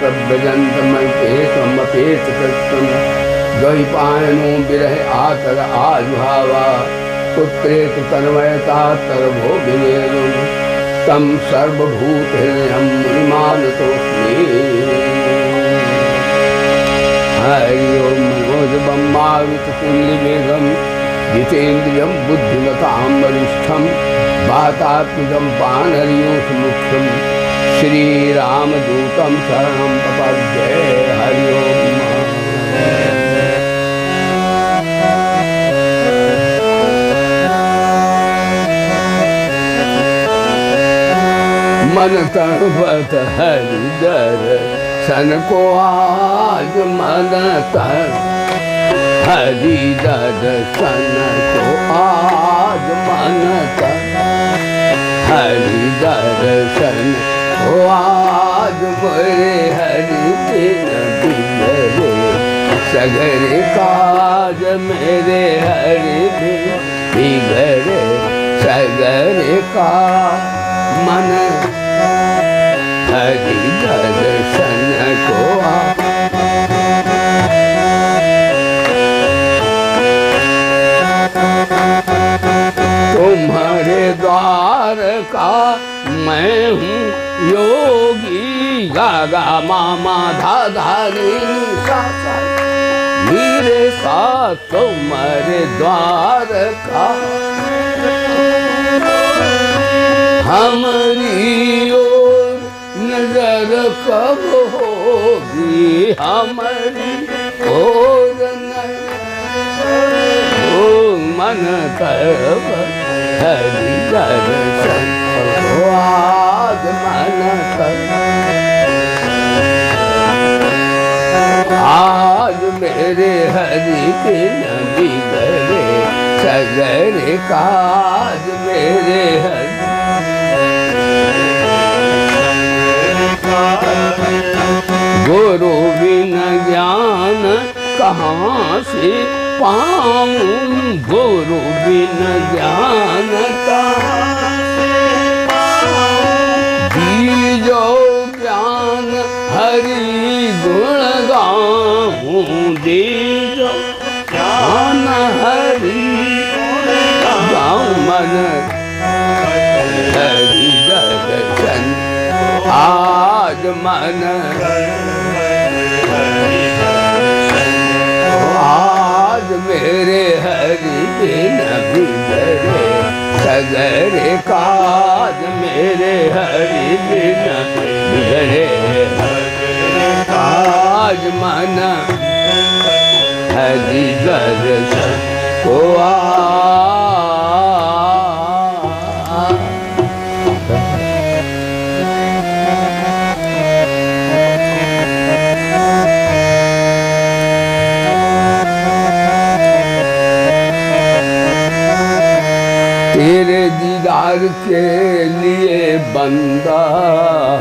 प्रव्रजन्तमपेत कृष्णं द्वैपायनो विरह आतर आजुहावा पुत्रेतु तन्मयतातर भोगिनेदुं तं सर्वभूतहृदयं मुनिमानतोऽस्मि। हरि ओं मनोजवं मारुततुल्यवेगं जितेन्द्रियं बुद्धिमतां वरिष्ठं वातात्मजं वानरयूथमुख्यं श्रीरामदूतं शरणं प्रपद्ये। हरि ओं मन तन बत हरि दर्शन को आज मन तन हरि दर्शन को आज मन तन हरि दर्शन को आज मोरे हरि बिन बिगड़े सगरे काज मेरे हरि बिन बिगड़े सगरे का मन हरि दर्शन को तुम्हारे द्वार का मैं हूँ योगी गागा मामा धाधा मेरे साथ तुम्हारे द्वार का हमारी ओर नजर कब होगी हमारी ओर ओ मन करब हरि दर्शन आज मन कर आज मेरे हरि बिन बिगड़े सगरे काज मेरे हरि गुरु बिन ज्ञान कहाँ से पाऊं गुरु बिन ज्ञान कहाँ से पाऊं दीजो ज्ञान हरि गुण गाऊं दीजो ज्ञान हरि गाऊं मन हरि दर्शन आज मन आज मेरे हरि बिन बिगड़े सगरे काज मेरे हरि बिन बिगड़े आज मन हरि दर्शन को तेरे दीदार के लिए बंदा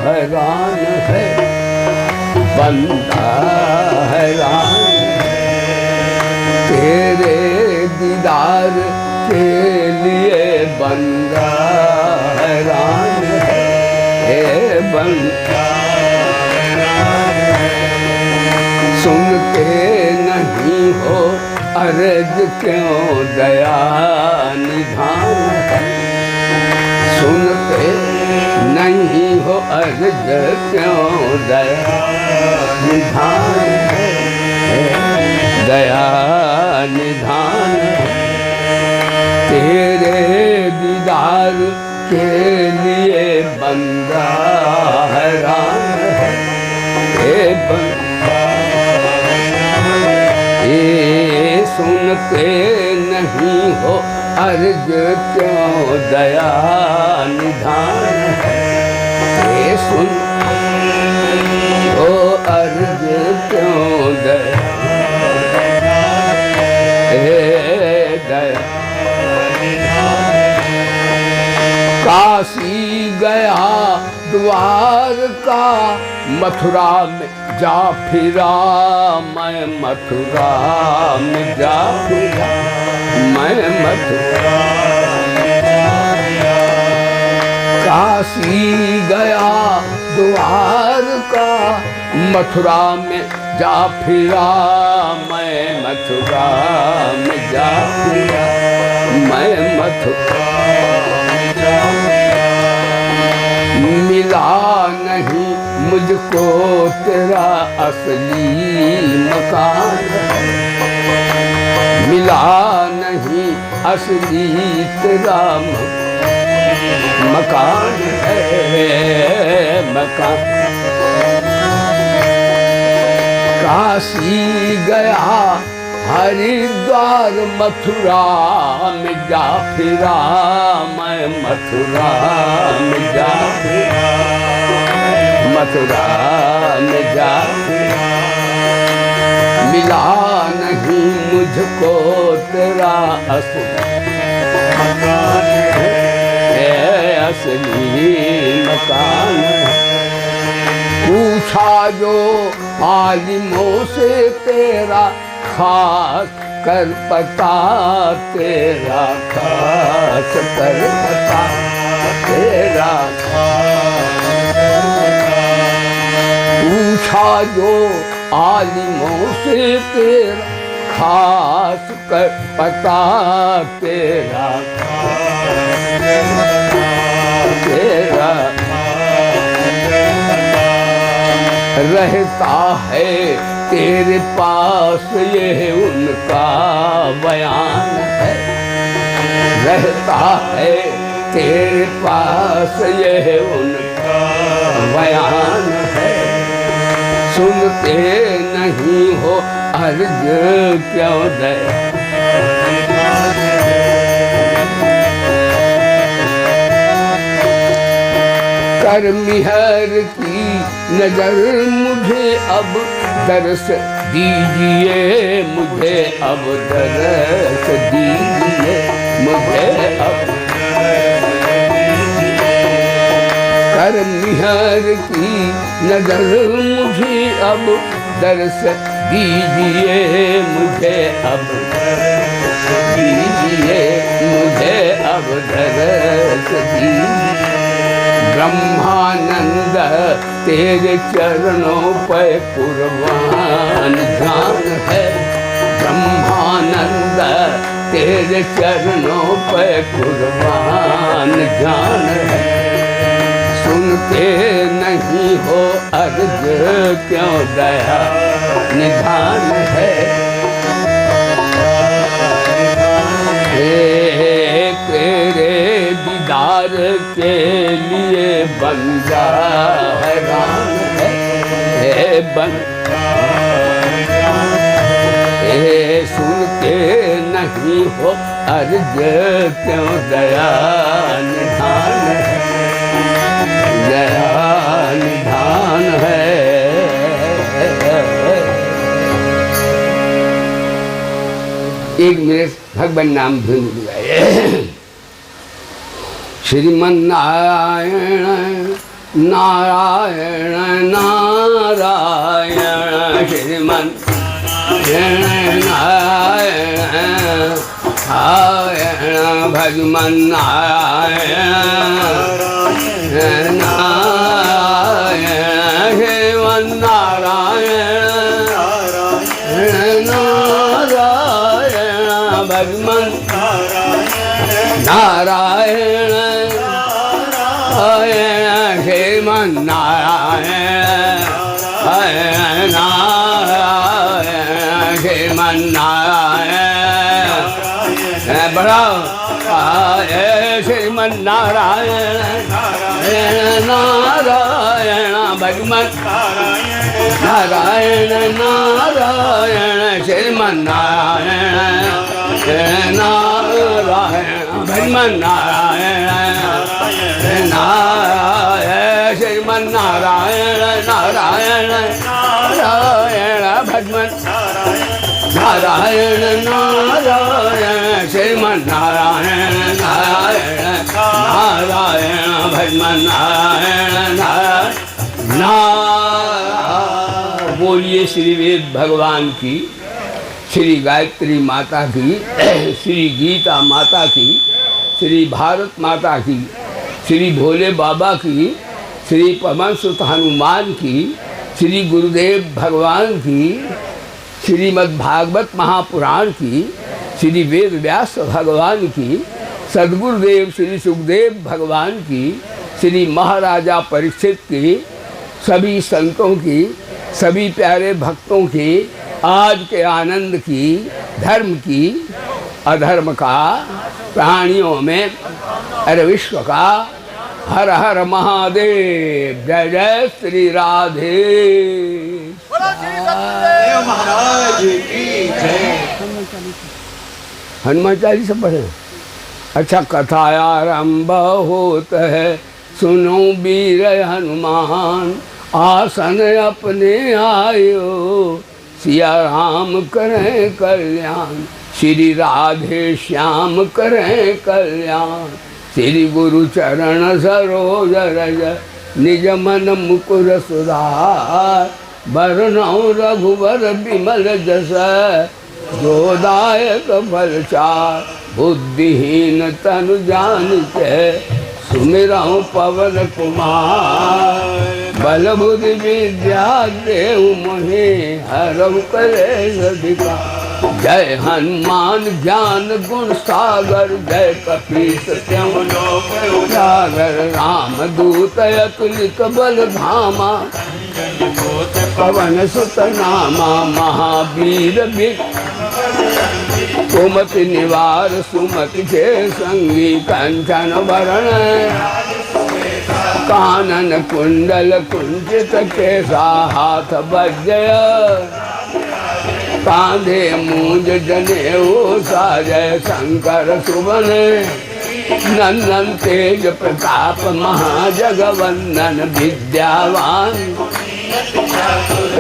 हैरान है बंदा हैरान तेरे दीदार के लिए बंदा हैरान है बंदा सुनते नहीं हो अर्ज क्यों दया निधान है सुनते नहीं हो अर्ज क्यों दया निधान है दया निधान तेरे दीदार के लिए बंदा हैरान है बंदा ये सुनते नहीं हो अर्ज क्यों दया निधान है ये सुन ओ अर्ज क्यों दया दया काशी गया द्वारका मथुरा में जा फिरा मैं मथुरा में जा फिरा मैं मथुरा काशी गया द्वारका मथुरा में जा फिरा, मैं मथुरा में जा फिरा, मैं मथुरा मिला नहीं मुझको तेरा असली मकान, मिला नहीं असली तेरा मकान है मकान। काशी गया हरिद्वार मथुरा में जा फिरा, मैं मथुरा में जा फिरा, मथुरा में जा फिरा, मिला नहीं मुझको तेरा असली मकान। पूछा जो आलिमों से तेरा खास कर पता, तेरा खास कर पता, तेरा पूछा जो आलिमों से तेरा खास कर पता, तेरा तेरा रहता है तेरे पास ये उनका बयान है, रहता है तेरे पास ये उनका बयान है। सुनते नहीं हो अर्ज क्यों दे, कर मिहर की नजर मुझे अब दर्श दीजिए, मुझे अब दर्श दीजिए, मुझे अब कर मिहर की नजर मुझे अब दर्श दीजिए, मुझे अब दीजिए, मुझे अब दर्श दीजिए। ब्रह्मानंद तेरे चरणों पे कुर्बान जान है, ब्रह्मानंद तेरे चरणों पे कुर्बान जान है। सुनते नहीं हो अर्ज क्यों दया निधान है, तेरे दीदार के लिए बंदा हैरान है बंदा, सुनते नहीं हो अर्ज क्यों दया निधान है, दया निधान है। एक मेरे भगवान नाम धुन गाए, श्रीमन्नारायण नारायण नारायण, श्रीमन्नारायण नारायण नारायण, भजमन्नारायण नारायण, श्रीमन्नारायण नारायण, भजमन नारायण नारायण, श्रीमन्नारायण नारायण, श्रीमन्नारायण बड़ा श्रीमन्नारायण नारायण, भगवन नारायण नारायण, श्रीमन्नारायण नारायण, भगवन नारायण नारायण, श्रीमन्नारायण नारायण नारायण, भगवन नारायण नारायण, श्रीमन्नारायण नारायण नारायण, भगवन नारायण नारायण। बोलिए श्री वेद भगवान की, श्री गायत्री माता की, श्री गीता माता की, श्री भारत माता की, श्री भोले बाबा की, श्री पवन सुत हनुमान की, श्री गुरुदेव भगवान की, श्रीमद् भागवत महापुराण की, श्री वेद व्यास भगवान की, सद्गुरुदेव श्री सुखदेव भगवान की, श्री महाराजा परीक्षित की, सभी संतों की, सभी प्यारे भक्तों की, आज के आनंद की, धर्म की, अधर्म का, प्राणियों में, अरे विश्व का, हर हर महादेव, जय जय श्री राधे महाराज की जय। हनुमान चालीसा पढ़े। अच्छा, कथा आरंभ होत है, सुनो वीर हनुमान, आसन अपने आयो, सिया राम करें कल्याण, श्री राधे श्याम करें कल्याण, श्री गुरु चरण सरोज रज, निज मन मुकुर सुधार, बरनौ रघुवर बिमल जस, जो दायक फल चार, बुद्धिहीन तनु जानिके, सुमिरौ पवन कुमार, बल बुद्धि विद्या देहु मोहि, हरहु कलेश विकार। जय हनुमान ज्ञान गुण सागर, जय कपीस तिहुँ लोक उजागर, राम दूत अतुलित बल धामा, पवन सुत नामा, महावीर कुमति निवार सुमति के संगी, कंचन वरण कानन कुंडल कुंचित केसा, हाथ वज्र कांधे मूंज जनेऊ साजय, शंकर सुवन नंदन तेज प्रताप, महाजगवंदन विद्यावान,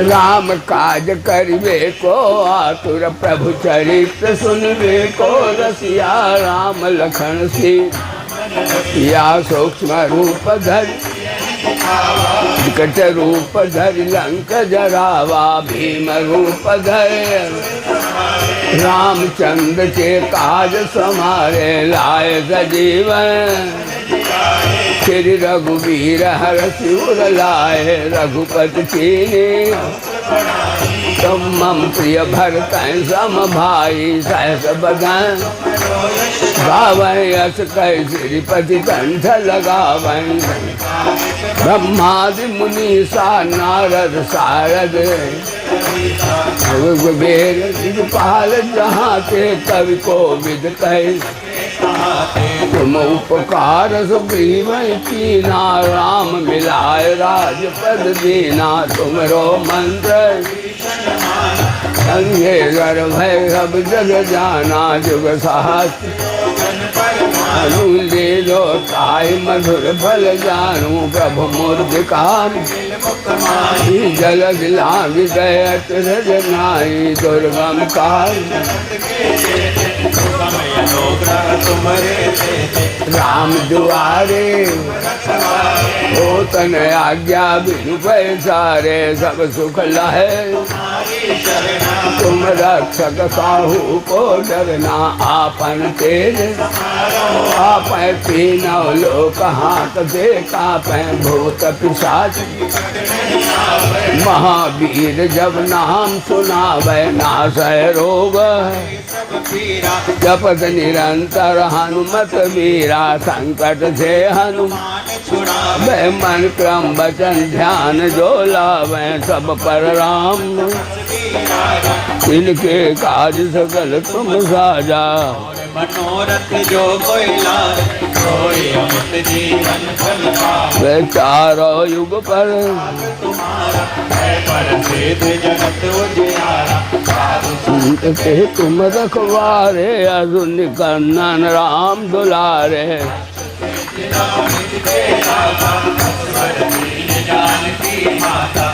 राम काज करिबे को आतुर, प्रभु चरित्र सुनबे को रसिया, राम लखन सीता सूक्ष्म रूप धरि, विकट रूप धरि लंक जरावा, भीम रूप धरि रामचंद्र के काज समारे, लाए सजीवन, श्री रघुवीर हरषि उर लाए, रघुपति कीन्ही तुम मम प्रिय भरत सम भाई, सहस बदन गावै यश कहि, श्रीपति कंठ लगावै, ब्रह्मादि मुनीसा नारद सारद, वेद दिगपाल जहाँ के, कवि को विद कहि, तुम उपकार सुग्रीव कीना, राम मिलाए राजपद दीना, तुमरो मंत्र संगे गर्भ सब जग जाना, जुग सहस्र अनुले लो ताई, मधुर फल जानू, प्रभु मुर्दिकार जल दिलांग गए, नाई दुर्गम काल, राम दुआरे हो तन आज्ञा, बिनु पैसारे सब सुख लहे, तुम रक्षक काहू को डरना, आपन तेज आपै तीनों लोक हाथ दे कापै, भूत पिशाच महावीर जब नाम सुनावै, नासै रोग जपत निरंतर, हनुमत वीरा संकट से हनुमान छुड़ावै, मन क्रम वचन ध्यान जो लावै, सब पर राम इनके काज सकल तुम साजा, मनोरथ जो कोई लाए, कोई अमित जीवन फल पाए, वे चारों युग पर तुम्हारा है, पर सिद्ध जगत उजियारा, के तुम रखवारे, अर्जुन कन्नन राम दुलारे, जानकी माता,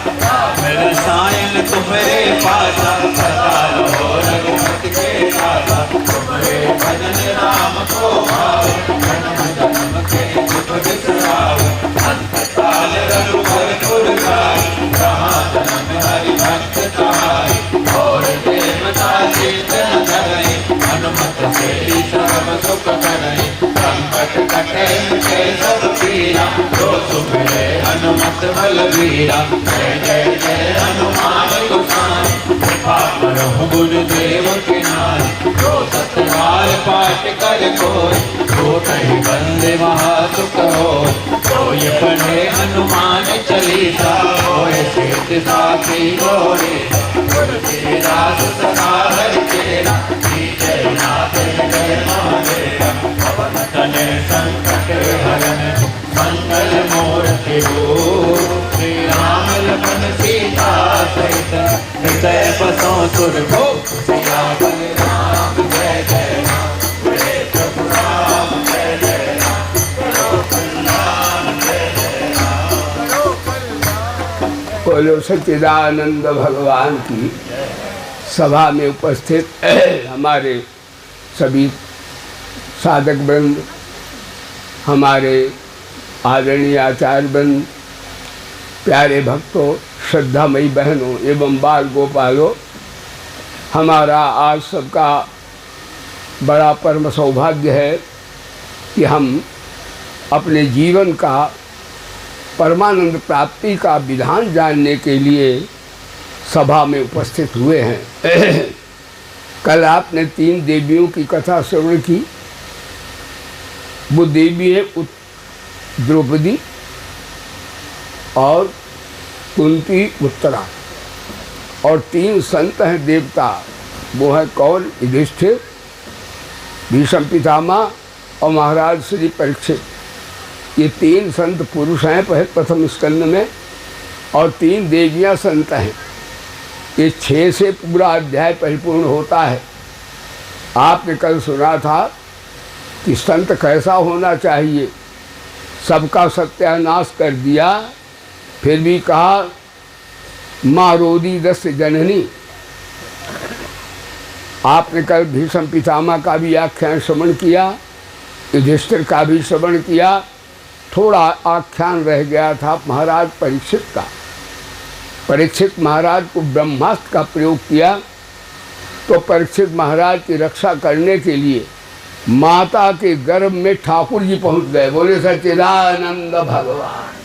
सायन तुम्हारे पासा, सदा लो रघुपति के दाता, तुम्हारे भजन राम को भावे, जन्म जन्म के दुख बिसरावे, अंत काल रघुवर पुर जाए, जहाँ जन्म हरि भक्त कहाए, और देवता चेतन धरई, हनुमत से सर्व सुख करई, संकट कटे मिटे सब पीरा, जो सुमिरे हनुमत बलवीरा जय जय जय हनुमान गोसाई कृपा करो गुरुदेव के नाम जो सतबार पाठ कर कोई जो कहीं बंदे महासुख हो तो ये पढ़े हनुमान चालीसा होए सिद्ध साखी गोरे तुलसीदास सदा हरि तेरा जय नाथ जय महादेवा पवन तनय संकट हरण मंगल मूर्ति श्री राम लखन सीता सहित हृदय बसों सुरभो सियावर राम जय जय राम जय प्रभु राम जय जय राम करो कल्याण जय जय राम करो कल्याण। बोलो सच्चिदानंद भगवान की सभा में उपस्थित हमारे सभी साधक वृंद, हमारे आदरणीय आचार्य वृंद, प्यारे भक्तों, श्रद्धामयी बहनों एवं बाल गोपालों, हमारा आज सबका बड़ा परम सौभाग्य है कि हम अपने जीवन का परमानंद प्राप्ति का विधान जानने के लिए सभा में उपस्थित हुए हैं। कल आपने 3 देवियों की कथा श्रवण की। वो देवी है द्रौपदी और कुंती उत्तरा, और 3 संत हैं देवता, वो है कौन? युधिष्ठिर, भीष्म पितामह और महाराज श्री परीक्षित। ये 3 संत पुरुष हैं प्रथम स्कंद में, और 3 देवियां संत हैं। ये 6 से पूरा अध्याय परिपूर्ण होता है। आपने कल सुना था कि संत कैसा होना चाहिए, सबका सत्यानाश कर दिया, फिर भी कहा माँ रोदी दस जननी। आपने कल भीष्म पितामह का भी आख्यान श्रवण किया, युधिष्ठिर का भी श्रवण किया। थोड़ा आख्यान रह गया था महाराज परीक्षित का। परीक्षित महाराज को ब्रह्मास्त्र का प्रयोग किया, तो परीक्षित महाराज की रक्षा करने के लिए माता के गर्भ में ठाकुर जी पहुंच गए। बोले सच्चिदानंद भगवान।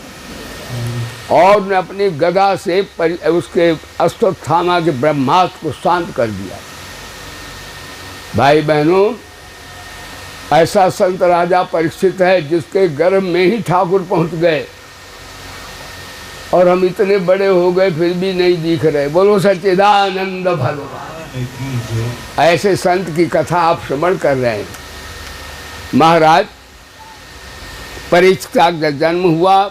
और ने अपनी गदा से उसके अश्वत्थामा के ब्रह्मास्त्र को शांत कर दिया। भाई बहनों, ऐसा संत राजा परीक्षित है जिसके गर्भ में ही ठाकुर पहुंच गए, और हम इतने बड़े हो गए फिर भी नहीं दिख रहे। बोलो सच्चिदानंद भगवान। ऐसे संत की कथा आप श्रवण कर रहे हैं। महाराज परीक्षित का जन्म हुआ,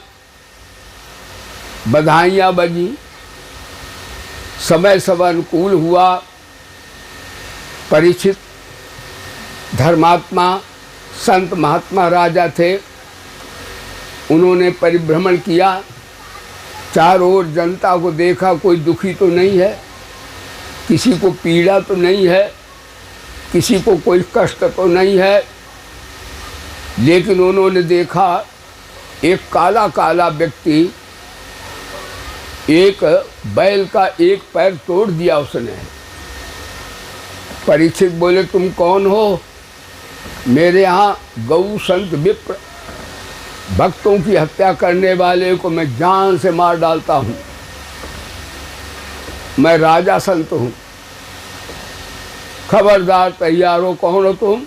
बधाइयाँ बजी, समय सब अनुकूल हुआ। परीक्षित धर्मात्मा संत महात्मा राजा थे। उन्होंने परिभ्रमण किया, चारों ओर जनता को देखा, कोई दुखी तो नहीं है, किसी को पीड़ा तो नहीं है, किसी को कोई कष्ट तो नहीं है। लेकिन उन्होंने देखा एक काला काला व्यक्ति, एक बैल का एक पैर तोड़ दिया उसने। परीक्षित बोले तुम कौन हो? मेरे यहाँ गौ संत विप्र भक्तों की हत्या करने वाले को मैं जान से मार डालता हूँ। मैं राजा संत हूँ, खबरदार तैयार हो। कौन हो तुम?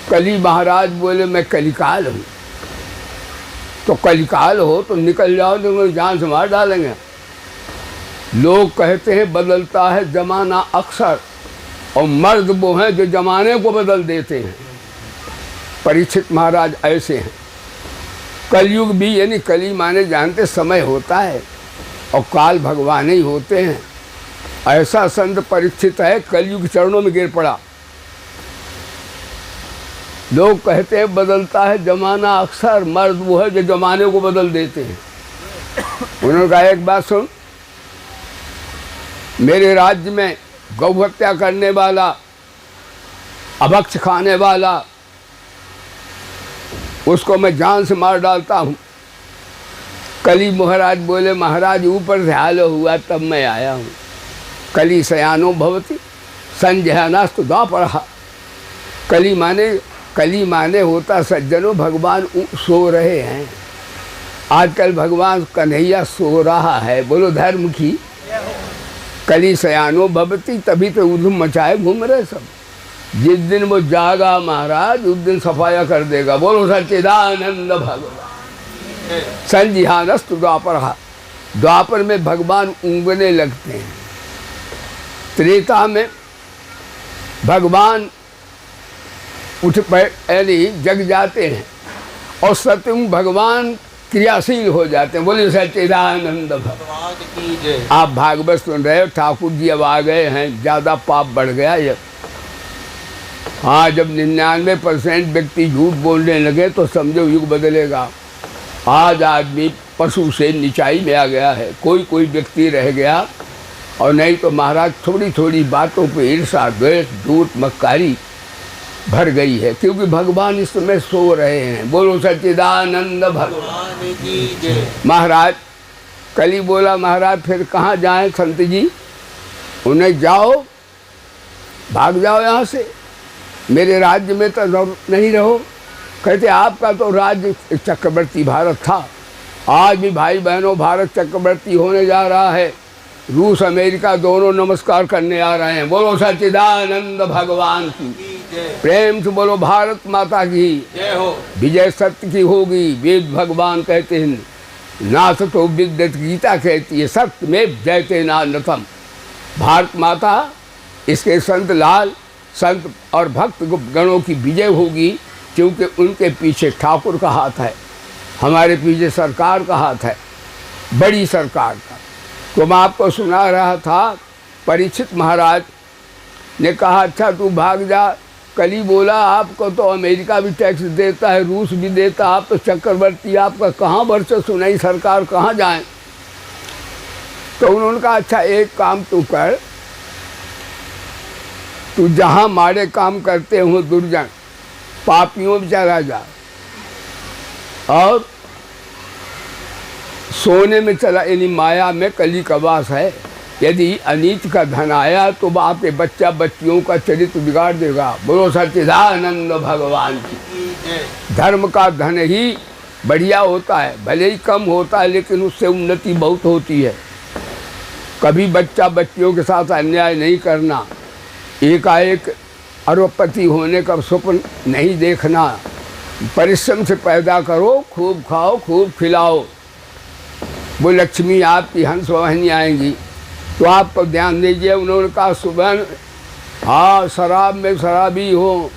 कली महाराज बोले मैं कलिकाल हूँ। तो कलिकाल हो तो निकल जाओ, तो जान से मार डालेंगे। लोग कहते हैं बदलता है जमाना अक्सर, और मर्द वो हैं जो जमाने को बदल देते हैं। परीक्षित महाराज ऐसे हैं। कलयुग भी, यानी कली माने जानते समय होता है, और काल भगवान ही होते हैं। ऐसा संत परीक्षित है, कलयुग चरणों में गिर पड़ा। लोग कहते हैं बदलता है जमाना अक्सर, मर्द वो है जो जमाने को बदल देते हैं। उन्होंने कहा एक बात सुन, मेरे राज्य में गौ हत्या करने वाला, अभक्ष खाने वाला, उसको मैं जान से मार डालता हूँ। कली महाराज बोले महाराज ऊपर से हाल हुआ तब मैं आया हूँ। कली शयानो भवति संजयानास्तु द्वापरः। कली माने होता सज्जनों, भगवान सो रहे हैं। आजकल भगवान कन्हैया सो रहा है, बोलो धर्म की। कली सयानो भवती, तभी तो उधम मचाए घूम रहे सब। जिस दिन वो जागा महाराज उस दिन सफाया कर देगा, बोलो सच्चिदानंद भगवान। संजिहानस्तु द्वापर, द्वापर में भगवान ऊँगने लगते हैं, त्रेता में भगवान उठ यानी जग जाते हैं, और सत्ययुग भगवान क्रियाशील हो जाते हैं। बोलिए सच्चिदानंद भगवान की जय। आप भागवत सुन रहे हो, ठाकुर जी अब आ गए हैं, ज़्यादा पाप बढ़ गया ये। हाँ, जब 99% व्यक्ति झूठ बोलने लगे तो समझो युग बदलेगा। आज आदमी पशु से नीचाई में आ गया है, कोई कोई व्यक्ति रह गया, और नहीं तो महाराज थोड़ी थोड़ी बातों पे ईर्षा, द्वेष, झूठ, मक्कारी भर गई है, क्योंकि भगवान इस समय सो रहे हैं। बोलो सच्चिदानंद भगवान की जय। महाराज कली बोला, महाराज फिर कहाँ जाएं संत जी? उन्हें जाओ, भाग जाओ यहाँ से, मेरे राज्य में तो नहीं रहो। कहते आपका तो राज्य चक्रवर्ती भारत था, आज भी भाई बहनों भारत चक्रवर्ती होने जा रहा है। रूस अमेरिका दोनों नमस्कार करने आ रहे हैं। बोलो सच्चिदानंद भगवान की प्रेम से बोलो भारत माता की जय हो। विजय सत्य की होगी। वेद भगवान कहते हैं नाथ तो विद्यत, गीता कहती है सत्य में जयते नानतम। भारत माता, इसके संत लाल, संत और भक्त गणों की विजय होगी, क्योंकि उनके पीछे ठाकुर का हाथ है, हमारे पीछे सरकार का हाथ है, बड़ी सरकार का। तो मैं आपको सुना रहा था, परीक्षित महाराज ने कहा अच्छा तू भाग जा। कली बोला आपको तो अमेरिका भी टैक्स देता है, रूस भी देता, आप तो चक्रवर्ती, आपका कहाँ वर्चस्व नहीं, सरकार कहाँ जाए। तो उन्होंने कहा अच्छा एक काम तू कर, तू जहाँ माड़े काम करते हो दुर्जन पापियों में चला जा, और सोने में चला, यानी माया में कली का वास है। यदि अनीत का धन आया तो आपके बच्चा बच्चियों का चरित्र बिगाड़ देगा। बोलो सच्चिदानंद भगवान की। धर्म का धन ही बढ़िया होता है, भले ही कम होता है, लेकिन उससे उन्नति बहुत होती है। कभी बच्चा बच्चियों के साथ अन्याय नहीं करना, एकाएक अरबपति होने का स्वप्न नहीं देखना, परिश्रम से पैदा करो, खूब खाओ, खूब खिलाओ। वो लक्ष्मी आपकी हंस वाहिनी आएंगी, तो आपको ध्यान दीजिए। उन्होंने कहा सुबह हाँ शराब में शराबी हो,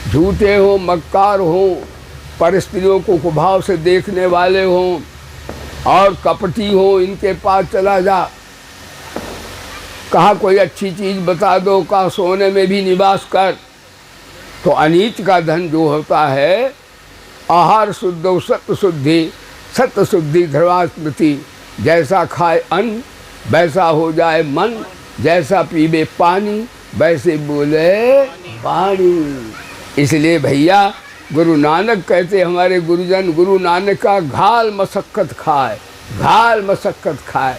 झूठे हो, मक्कार हो, पर स्त्रियों को कुभाव से देखने वाले हों और कपटी हो, इनके पास चला जा। कहा कोई अच्छी चीज़ बता दो, कहा सोने में भी निवास कर। तो अनीत का धन जो होता है, आहार शुद्ध सत्य शुद्धि, सत्य शुद्धि ध्रुवा स्मृति। जैसा खाए अन्न वैसा हो जाए मन, जैसा पीबे पानी वैसे बोले पानी। इसलिए भैया गुरु नानक कहते, हमारे गुरुजन, गुरु नानक का घाल मशक्कत खाए, घाल मशक्कत खाए,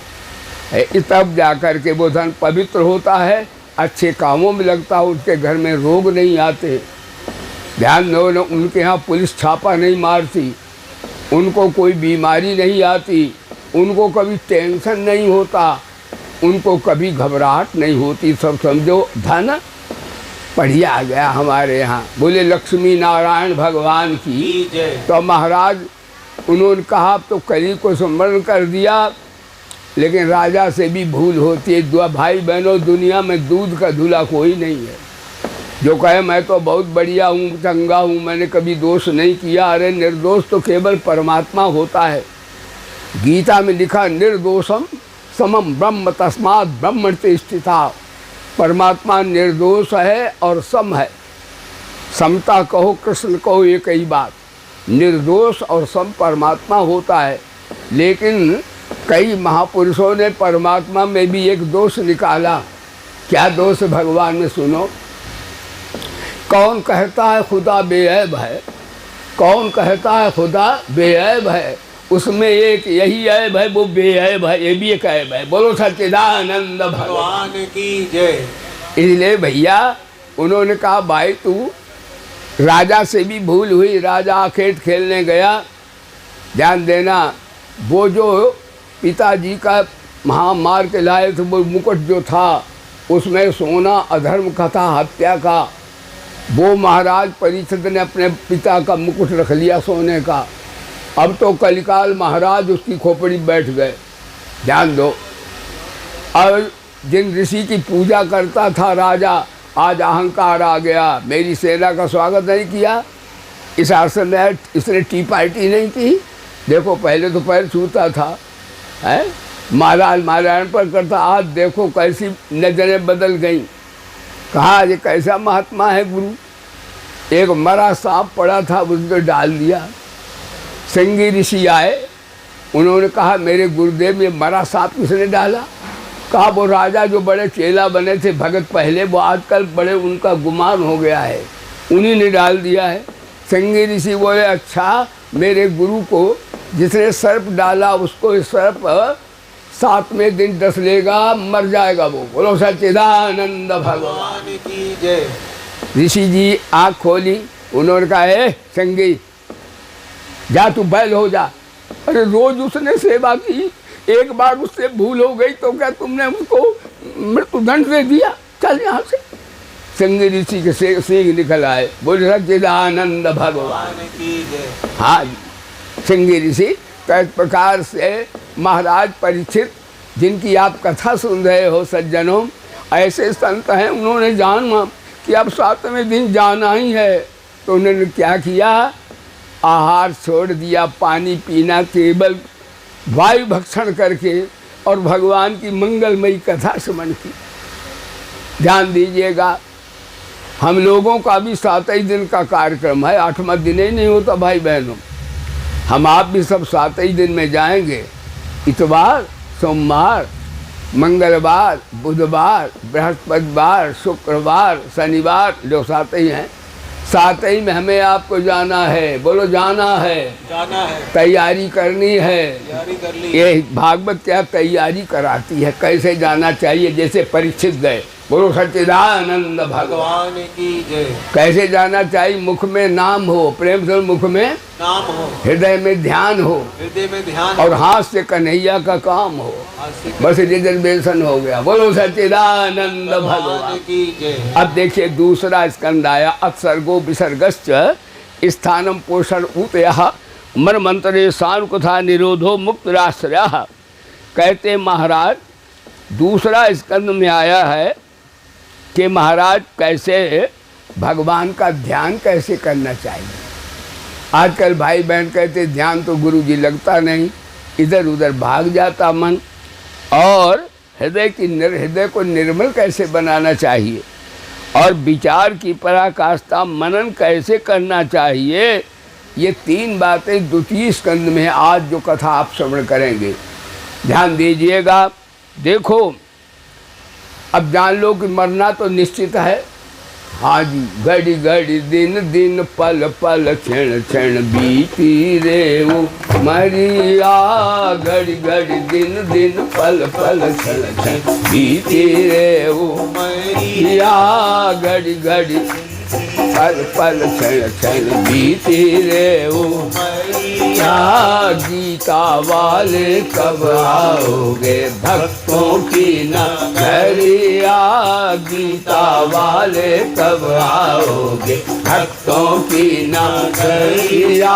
तब जा कर के वो धन पवित्र होता है, अच्छे कामों में लगता है, उसके घर में रोग नहीं आते। ध्यान दो न, उनके यहाँ पुलिस छापा नहीं मारती, उनको कोई बीमारी नहीं आती, उनको कभी टेंशन नहीं होता, उनको कभी घबराहट नहीं होती। सब समझो धन बढ़िया आ गया हमारे यहाँ। बोले लक्ष्मी नारायण भगवान की जय। तो महाराज उन्होंने कहा तो कली को स्मरण कर दिया, लेकिन राजा से भी भूल होती है। भाई बहनों, दुनिया में दूध का धुला कोई नहीं है। जो कहे मैं तो बहुत बढ़िया हूँ, चंगा हूँ, मैंने कभी दोष नहीं किया, अरे निर्दोष तो केवल परमात्मा होता है। गीता में लिखा निर्दोषम समम ब्रह्म तस्मात् ब्रह्म स्थिता। परमात्मा निर्दोष है और सम है। समता कहो, कृष्ण कहो, एक ही बात। निर्दोष और सम परमात्मा होता है, लेकिन कई महापुरुषों ने परमात्मा में भी एक दोष निकाला। क्या दोष भगवान में सुनो। कौन कहता है खुदा बेऐब है, कौन कहता है खुदा बेऐब है, उसमें एक यही ऐब है, वो बेऐब है, ये भी एक ऐब है। बोलो सच्चिदानंद भगवान की जय। इसलिए भैया उन्होंने कहा भाई तू, राजा से भी भूल हुई, राजा खेत खेलने गया, ध्यान देना, वो जो पिताजी का वहाँ मार के लाए थे वो मुकुट जो था उसमें सोना अधर्म का था, हत्या का। वो महाराज परीक्षित ने अपने पिता का मुकुट रख लिया सोने का। अब तो कलिकाल महाराज उसकी खोपड़ी बैठ गए। ध्यान दो, अब जिन ऋषि की पूजा करता था राजा, आज अहंकार आ गया, मेरी सेना का स्वागत नहीं किया, इस आसन में इसने टी पार्टी नहीं की। देखो पहले तो पैर छूता था, है महाराज नारायण पर करता, आज देखो कैसी नजरें बदल गई। कहा ये कैसा महात्मा है गुरु। एक मरा सांप पड़ा था उसको डाल दिया। सिंगी ऋषि आए, उन्होंने कहा मेरे गुरुदेव ये मरा सांप किसने डाला। कहा वो राजा जो बड़े चेला बने थे भगत पहले, वो आजकल बड़े उनका गुमान हो गया है, उन्हीं ने डाल दिया है। सिंगी ऋषि बोले अच्छा, मेरे गुरु को जिसने सर्प डाला उसको सर्प 7वें दिन डस लेगा, मर जाएगा वो। बोलो सच्चिदानंद भगवान की जय। ऋषि जी आँख खोली, उन्होंने कहा ए संगी जा तू बैल हो जा। अरे रोज उसने सेवा की, एक बार उससे भूल हो गई तो क्या तुमने उसको मृत्युदंड दे दिया, चल यहाँ से। संगी ऋषि के सिंह निकल आए, बोले सच्चिदानंद भगवान की जय। हाँ, सिंगी ऋषि तो इस प्रकार से महाराज परीक्षित जिनकी आप कथा सुन रहे हो सज्जनों, ऐसे संत हैं, उन्होंने जाना कि अब 7वें दिन जाना ही है, तो उन्होंने क्या किया, आहार छोड़ दिया, पानी पीना केवल वायु भक्षण करके और भगवान की मंगलमयी कथा स्मरण की। ध्यान दीजिएगा, हम लोगों का भी 7 ही दिन का कार्यक्रम है, 8वां दिन ही नहीं होता भाई बहनों। हम आप भी सब 7 ही दिन में जाएंगे, इतवार, सोमवार, मंगलवार, बुधवार, बृहस्पतिवार, शुक्रवार, शनिवार, जो 7 ही हैं, 7 ही में हमें आपको जाना है। बोलो जाना है, जाना है, तैयारी करनी है। तैयारी कर ली। ये भागवत क्या तैयारी कराती है, कैसे जाना चाहिए, जैसे परीक्षित गए। बोलो सच्चिदानंद भगवान की जय। कैसे जाना चाहिए, मुख में नाम हो, प्रेम से मुख में नाम हो, हृदय में ध्यान हो, हृदय में ध्यान और हाथ से कन्हैया का काम हो, बस रिजर्वेशन हो गया। बोलो सच्चिदानंद भगवान की जय। अब देखिए दूसरा स्कंद आया, अत्सर्गो विसर्गश्च स्थानम पोषण उतयः मन मंत्रे सानुकथा निरोधो मुक्तिराश्रयः। कहते महाराज दूसरा स्कंद में आया है कि महाराज कैसे भगवान का ध्यान कैसे करना चाहिए। आजकल भाई बहन कहते ध्यान तो गुरु जी लगता नहीं, इधर उधर भाग जाता मन, और हृदय को निर्मल कैसे बनाना चाहिए, और विचार की पराकाष्ठा मनन कैसे करना चाहिए। ये 3 बातें द्वितीय स्कंद में है। आज जो कथा आप श्रवण करेंगे ध्यान दीजिएगा। देखो अब जान लो कि मरना तो निश्चित है। हाँ जी, घड़ी घड़ी दिन दिन पल पल क्षण क्षण बीती रे वो मरिया, घड़ी घड़ी दिन दिन पल पल क्षण क्षण बीती रे वो मरिया, घड़ी घड़ी पल पल क्षण क्षण बीती रे वो मरिया। गीता वाले कब आओगे भक्तों की नगरिया, गीता वाले कब आओगे भक्तों की नगरिया,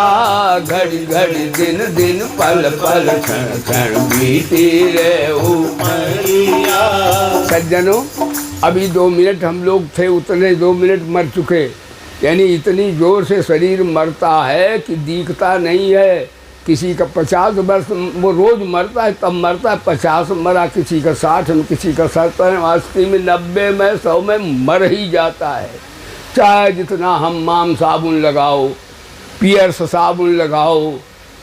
घड़ी घड़ी दिन दिन पल पल क्षण क्षण बीती रे वो मरिया। सज्जनों अभी 2 मिनट हम लोग थे, उतने 2 मिनट मर चुके, यानी इतनी जोर से शरीर मरता है कि दिखता नहीं है। किसी का 50 वर्ष वो रोज़ मरता है, तब मरता है, 50 मरा, किसी का 60 में, किसी का 70 में, 80 में, 90 में, 100 में मर ही जाता है। चाहे जितना हम्माम साबुन लगाओ, पियर्स साबुन लगाओ,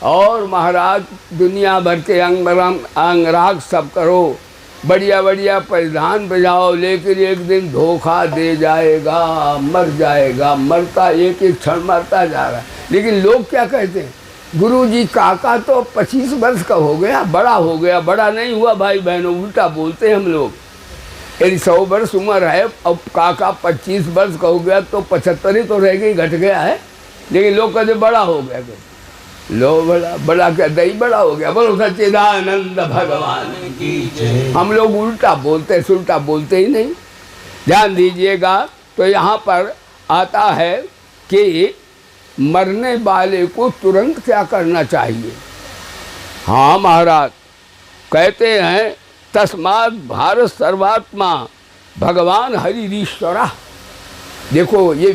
और महाराज दुनिया भर के अंगराग सब करो, बढ़िया बढ़िया परिधान बजाओ, लेकिन एक दिन धोखा दे जाएगा, मर जाएगा। मरता एक एक क्षण मरता जा रहा है। लेकिन लोग क्या कहते हैं, गुरु जी काका तो 25 वर्ष का हो गया, बड़ा हो गया। बड़ा नहीं हुआ भाई बहनों, उल्टा बोलते हैं हम लोग। यदि 100 वर्ष उम्र है, अब काका 25 वर्ष का हो गया तो 75 ही तो रह गई, घट गया है। लेकिन लोग कहते बड़ा हो गया। लो बड़ा बड़ा क्या दही बड़ा हो गया। बोलो सच्चिदानंद भगवान की जय। हम लोग उल्टा बोलते सुल्टा बोलते ही नहीं। ध्यान दीजिएगा, तो यहाँ पर आता है कि मरने वाले को तुरंत क्या करना चाहिए। हाँ महाराज कहते हैं तस्मात् भारत सर्वात्मा भगवान हरिश्वरा। देखो ये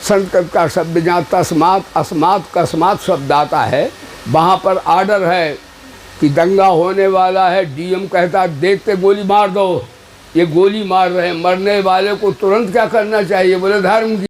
संस्कृत का शब्द जहाँ तस्मात् अस्मात् कस्मात् शब्द आता है, वहाँ पर आर्डर है कि दंगा होने वाला है, डीएम कहता है देखते गोली मार दो। ये गोली मार रहे हैं, मरने वाले को तुरंत क्या करना चाहिए? बोले धर्म की